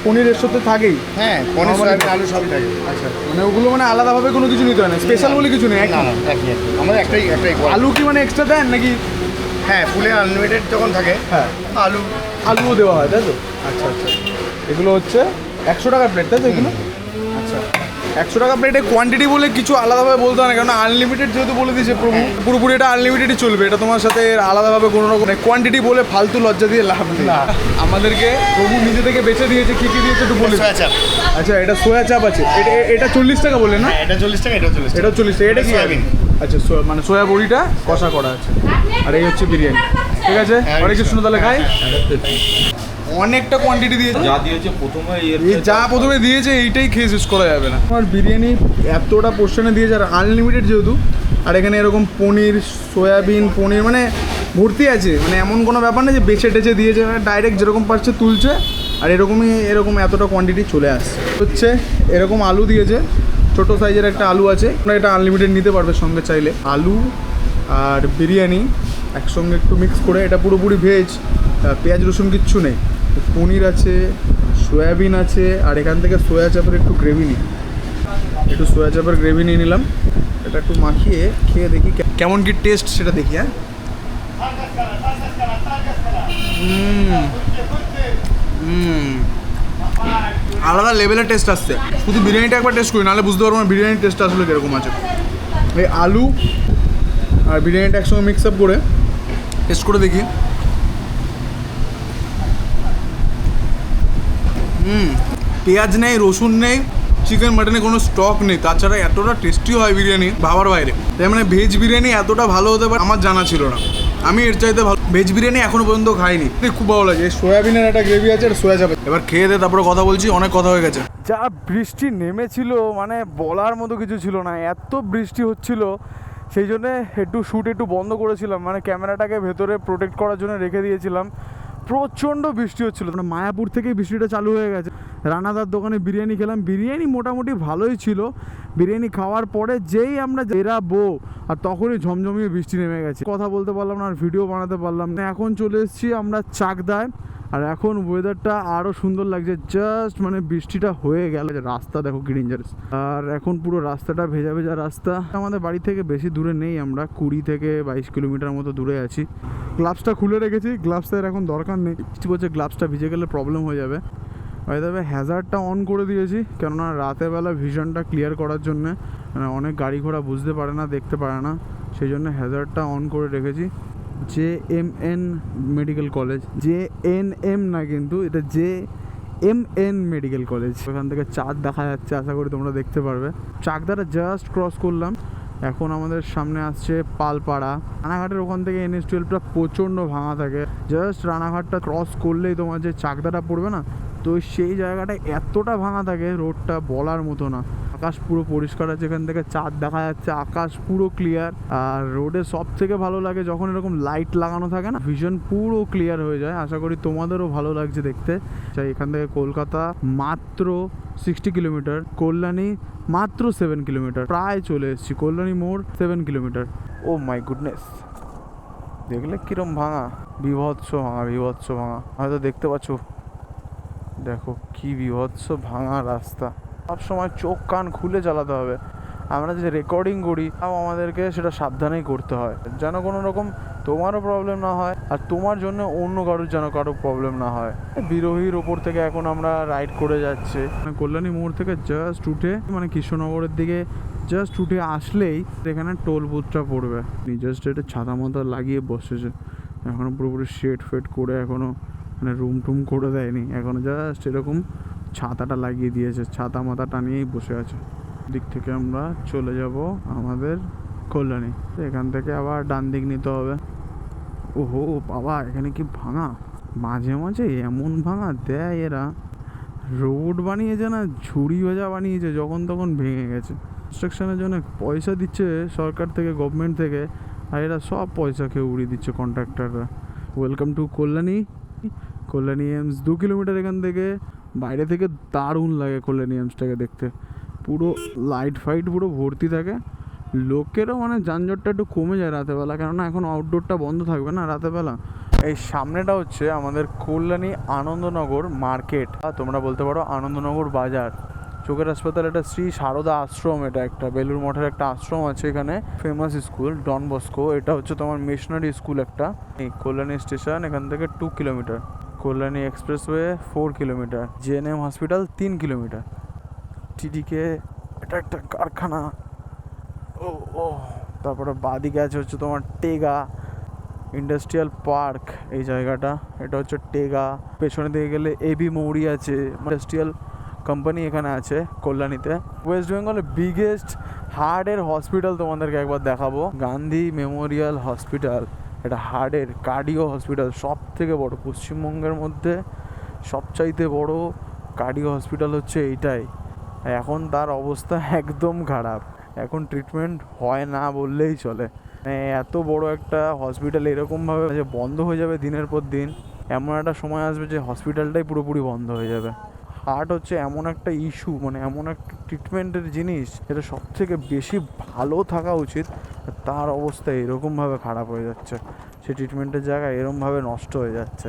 পনিরের সাথে থাকেই। হ্যাঁ, পনির Normally- সয়াবিন আলু সবই থাকে। আচ্ছা, মানে ওগুলো মানে আলাদাভাবে কোনো কিছু নিতে হয় না, স্পেশাল বলে কিছু নেই। না না, একই। আমাদের একটাই quality। আলু কি মানে এক্সট্রা দেন নাকি? হ্যাঁ, ফুলে আনলিমিটেড যখন থাকে হ্যাঁ, আলু। আলুও দেওয়া হয় তাই তো? আচ্ছা আচ্ছা, এগুলো হচ্ছে 100 টাকা প্লেট তাই তো এগুলো? আচ্ছা, 100 টাকা প্লেটে কোয়ান্টিটি বলে কিছু আলাদাভাবে বলতে হয় না, কারণ আনলিমিটেড যেহেতু বলে দিয়েছে প্রভু, পুরোপুরি এটা আনলিমিটেডই চলবে। এটা তোমার সাথে আলাদাভাবে কোনো রকম কোয়ান্টিটি বলে ফালতু লজ্জা দিয়ে লাভ নেই। আমাদেরকে প্রভু নিজে থেকে বেছে দিয়েছে, কী কী দিয়েছে একটু বলে দিন। সয়া চাপ। আচ্ছা, এটা সোয়া চাপ আছে, এটা 40 টাকা বলে না? হ্যাঁ, এটা 40 টাকা, এটাও 40 টাকা। এটা 40 টাকা। এটা কি সয়াবিন। আচ্ছা, মানে সোয়া বড়িটা কষা করা আছে, আর এই হচ্ছে বিরিয়ানি। ঠিক আছে, হ্যাঁ, অনেক কিছু তাহলে খাই। অনেকটা কোয়ান্টিটি দিয়েছে, যা দিয়েছে প্রথমে এই যা প্রথমে দিয়েছে এইটাই খেয়ে শেষ করা যাবে না। আমার বিরিয়ানি এতটা পোর্শনে দিয়েছে, আর আনলিমিটেড যেহেতু, আর এখানে এরকম পনির, সয়াবিন, পনির মানে ভর্তি আছে। মানে এমন কোনো ব্যাপার না যে বেছে টেছে দিয়েছে, মানে ডাইরেক্ট যেরকম পারছে তুলছে, আর এরকম এতটা কোয়ান্টিটি চলে আসছে। হচ্ছে এরকম আলু দিয়েছে, ছোটো সাইজের একটা আলু আছে, আপনারা এটা আনলিমিটেড নিতে পারবে সঙ্গে চাইলে। আলু আর বিরিয়ানি একসঙ্গে একটু মিক্স করে, এটা পুরোপুরি ভেজ, পেঁয়াজ রসুন কিচ্ছু নেই। পনির আছে, সয়াবিন আছে, আর এখান থেকে সোয়া চাপের একটু গ্রেভি নিই, একটু সোয়া চাপের গ্রেভি নিয়ে নিলাম। এটা একটু মাখিয়ে খেয়ে দেখি কেমন কি টেস্ট, সেটা দেখি। হ্যাঁ, আলাদা লেভেলের টেস্ট আসছে। শুধু বিরিয়ানিটা একবার টেস্ট করি, নাহলে বুঝতে পারবো না বিরিয়ানির টেস্ট আসলে কীরকম আছে। এই আলু আর বিরিয়ানিটা একসঙ্গে মিক্স আপ করে টেস্ট করে দেখি। পেঁয়াজ নেই, রসুন নেই, চিকেন মাটনে কোনো স্টক নেই, তাছাড়া এতটা টেস্টি হয় বিরিয়ানি ভাবার বাইরে। তাই মানে ভেজ বিরিয়ানি এতটা ভালো হতে পারে আমার জানা ছিল না। আমি এর চাইতে ভালো ভেজ বিরিয়ানি এখনো পর্যন্ত খাইনি, খুব ভালো লাগে। সোয়াবিনের একটা গ্রেভি আছে, আর সোয়া চাপ। এবার খেয়ে দে, তারপরে কথা বলছি, অনেক কথা হয়ে গেছে। যা বৃষ্টি নেমেছিল, মানে বলার মতো কিছু ছিল না, এত বৃষ্টি হচ্ছিল। সেই জন্যে শ্যুট একটু বন্ধ করেছিলাম, মানে ক্যামেরাটাকে ভেতরে প্রোটেক্ট করার জন্য রেখে দিয়েছিলাম। প্রচণ্ড বৃষ্টি হচ্ছিল, মানে মায়াপুর থেকেই বৃষ্টিটা চালু হয়ে গেছে। রানাদার দোকানে বিরিয়ানি খেলাম, বিরিয়ানি মোটামুটি ভালোই ছিল। বিরিয়ানি খাওয়ার পরে যেই আমরা বেরাবো, আর তখনই ঝমঝমিয়ে বৃষ্টি নেমে গেছে। কথা বলতে পারলাম না, আর ভিডিও বানাতে পারলাম না। এখন চলে এসেছি আমরা চাকদায়, আর এখন ওয়েদারটা আরও সুন্দর লাগছে। জাস্ট মানে বৃষ্টিটা হয়ে গেল, রাস্তা দেখো কি ডেঞ্জারাস, আর এখন পুরো রাস্তাটা ভেজা ভেজা রাস্তা। আমাদের বাড়ি থেকে বেশি দূরে নেই, আমরা 20 থেকে 22 কিলোমিটার মতো দূরে আছি। গ্লাভসটা খুলে রেখেছি, গ্লাভসের এখন দরকার নেই, বৃষ্টি বলছে গ্লাভসটা ভিজে গেলে প্রবলেম হয়ে যাবে। তবে হ্যাজার্ডটা অন করে দিয়েছি, কেননা রাতের বেলা ভিশনটা ক্লিয়ার করার জন্যে, মানে অনেক গাড়ি ঘোড়া বুঝতে পারে না, দেখতে পারে না, সেই জন্য হ্যাজার্ডটা অন করে রেখেছি। JMN মেডিকেল কলেজ, JNM না কিন্তু, এটা JMN মেডিকেল কলেজ। ওখান থেকে চাঁদ দেখা যাচ্ছে, আশা করি তোমরা দেখতে পারবে। চাকদাটা জাস্ট ক্রস করলাম, এখন আমাদের সামনে আসছে পালপাড়া। রানাঘাটের ওখান থেকে NH-12টা প্রচণ্ড ভাঙা থাকে, জাস্ট রানাঘাটটা ক্রস করলেই তোমার যে চাকদাটা পড়বে না, তো সেই জায়গাটা এতটা ভাঙা থাকে, রোডটা বলার মতো না। আকাশ পুরো পরিষ্কার আছে, এখান থেকে চাঁদ দেখা যাচ্ছে, আকাশ পুরো ক্লিয়ার। আর রোডে সব থেকে ভালো লাগে যখন এরকম লাইট লাগানো থাকে না, ভিশন পুরো ক্লিয়ার হয়ে যায়। আশা করি তোমাদেরও ভালো লাগছে দেখতে। এখান থেকে কলকাতা মাত্র 60 কিলোমিটার, কল্যাণী মাত্র 7 কিলোমিটার, প্রায় চলে এসেছি। কল্যাণী মোড় 7 কিলোমিটার। ও মাই গুডনেস, দেখলে কিরম ভাঙা, বিভৎস ভাঙা, বিভৎস ভাঙা। হয়তো দেখতে পাচ্ছ, দেখো কি বিভৎস ভাঙা রাস্তা। সব সময় চোখ কান খুলে চালাতে হবে। আমরা যে রেকর্ডিং করি, তাও আমাদেরকে সেটা সাবধানেই করতে হয়, যেন কোনো রকম তোমারও প্রবলেম না হয়, আর তোমার জন্য অন্য কারোর যেন কারো প্রবলেম না হয়। বিরোহীর ওপর থেকে এখন আমরা রাইড করে যাচ্ছি, কল্যাণী মোড় থেকে জাস্ট উঠে মানে কৃষ্ণনগরের দিকে জাস্ট উঠে আসলেই এখানে টোল বুথটা পড়বে। জাস্ট এটা ছাতা মাথা লাগিয়ে বসেছে, এখনও পুরোপুরি শেড ফেড করে এখনও মানে রুম টুম করে দেয়নি, এখনও জাস্ট এরকম ছাতাটা লাগিয়ে দিয়েছে, ছাতা মাথা টানিয়েই বসে আছে। দিক থেকে আমরা চলে যাব আমাদের কল্যাণী, এখান থেকে আবার ডান দিক নিতে হবে। ওহো বাবা, এখানে কি ভাঙা, মাঝে মাঝে এমন ভাঙা দেয় এরা, রোড বানিয়েছে না ঝুড়ি ভাজা বানিয়েছে, যখন তখন ভেঙে গেছে। কনস্ট্রাকশনের জন্য পয়সা দিচ্ছে সরকার থেকে, গভর্নমেন্ট থেকে, আর এরা সব পয়সা খেয়ে উড়িয়ে দিচ্ছে কন্ট্রাক্টররা। Welcome to Kalyani. Kalyani AIIMS 2 kilometre এখান থেকে। বাইরে থেকে দারুণ লাগে কল্যাণী এমসটাকে দেখতে, পুরো লাইট ফাইট পুরো ভর্তি থাকে, লোকেরও মানে যানজটটা একটু কমে যায় রাতেরবেলা, কেননা এখন আউটডোরটা বন্ধ থাকবে না রাতেরবেলা। এই সামনেটা হচ্ছে আমাদের কল্যাণী আনন্দনগর মার্কেট, তোমরা বলতে পারো আনন্দনগর বাজার। চোখের হাসপাতাল, এটা শ্রী সারদা আশ্রম, এটা একটা বেলুর মঠের একটা আশ্রম আছে এখানে, ফেমাস স্কুল ডন বস্কো। এটা হচ্ছে তোমার মিশনারি স্কুল একটা। এই কল্যাণী স্টেশন এখান থেকে 2 kilometre, Kalyani expressway 4 kilometre, JNM hospital 3 kilometre, TTK এটা একটা কারখানা। ও ও তারপরে বাদিকে আছে হচ্ছে তোমার টেগা ইন্ডাস্ট্রিয়াল পার্ক, এই জায়গাটা, এটা হচ্ছে টেগা। পেছনে দিকে গেলে এবি মৌরি আছে, ইন্ডাস্ট্রিয়াল কোম্পানি এখানে আছে কল্যাণীতে। ওয়েস্ট বেঙ্গলের বিগেস্ট হার্টের হসপিটাল তোমাদেরকে একবার দেখাবো, গান্ধী মেমোরিয়াল হসপিটাল। এটা হার্টের কার্ডিও হসপিটাল, সব থেকে বড় পশ্চিমবঙ্গের মধ্যে সবচাইতে বড় কার্ডিও হসপিটাল হচ্ছে এইটাই। এখন তার অবস্থা একদম খারাপ, এখন ট্রিটমেন্ট হয় না বললেই চলে। এত বড় একটা হসপিটাল এরকমভাবে যে বন্ধ হয়ে যাবে দিনের পর দিন, এমন একটা সময় আসবে যে হসপিটালটাই পুরোপুরি বন্ধ হয়ে যাবে। হার্ট হচ্ছে এমন একটা ইস্যু, মানে এমন একটা ট্রিটমেন্টের জিনিস, এটা সব থেকে বেশি ভালো থাকা উচিত, তার অবস্থা এরকমভাবে খারাপ হয়ে যাচ্ছে, সেই ট্রিটমেন্টের জায়গায় এরকমভাবে নষ্ট হয়ে যাচ্ছে।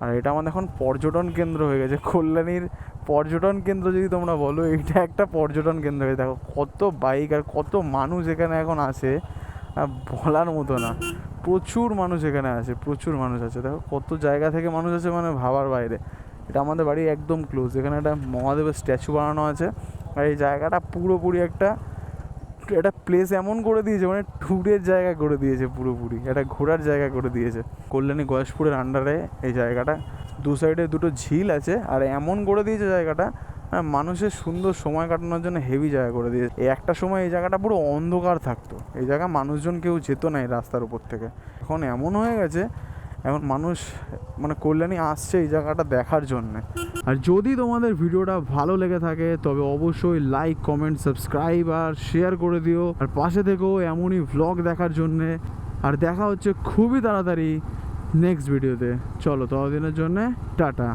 আর এটা আমাদের এখন পর্যটন কেন্দ্র হয়ে গেছে, কল্যাণীর পর্যটন কেন্দ্র যদি তোমরা বলো, এইটা একটা পর্যটন কেন্দ্র হয়ে, দেখো কত বাইক আর কত মানুষ এখানে এখন আসে, বলার মতো না। প্রচুর মানুষ এখানে আসে, প্রচুর মানুষ আছে, দেখো কত জায়গা থেকে মানুষ আছে, মানে ভাবার বাইরে। এটা আমাদের বাড়ি একদম ক্লোজ, এখানে একটা মহাদেবের স্ট্যাচু বানানো আছে, আর এই জায়গাটা পুরোপুরি একটা প্লেস এমন করে দিয়েছে, মানে ট্যুরের জায়গা করে দিয়েছে, পুরোপুরি একটা ঘোরার জায়গা করে দিয়েছে। কল্যাণী গয়েশপুরের আন্ডারে এই জায়গাটা, 2 সাইডে 2টো ঝিল আছে, আর এমন করে দিয়েছে জায়গাটা মানুষের সুন্দর সময় কাটানোর জন্য হেভি জায়গা করে দিয়েছে। একটা সময় এই জায়গাটা পুরো অন্ধকার থাকতো, এই জায়গা মানুষজন কেউ যেত না এই রাস্তার উপর থেকে, এখন এমন হয়ে গেছে এখন মানুষ মানে কল্যাণী আসছে এই জায়গাটা দেখার জন্যে। আর যদি তোমাদের ভিডিওটা ভালো লেগে থাকে তবে অবশ্যই লাইক, কমেন্ট, সাবস্ক্রাইব আর শেয়ার করে দিও, আর পাশে থেকেও এমনই ভ্লগ দেখার জন্যে। আর দেখা হচ্ছে খুবই তাড়াতাড়ি নেক্সট ভিডিওতে। চলো ততদিনের জন্যে টাটা।